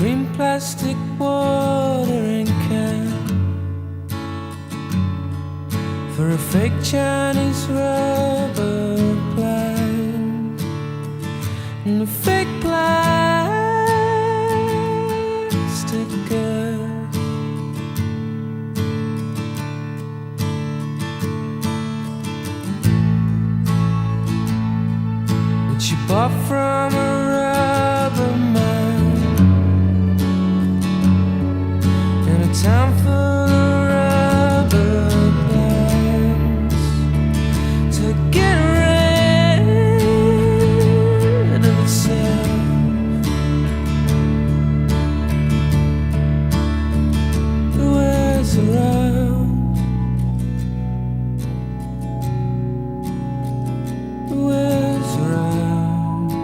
green plastic watering can for a fake Chinese rubber plant and a fake plastic girl. Which you bought from a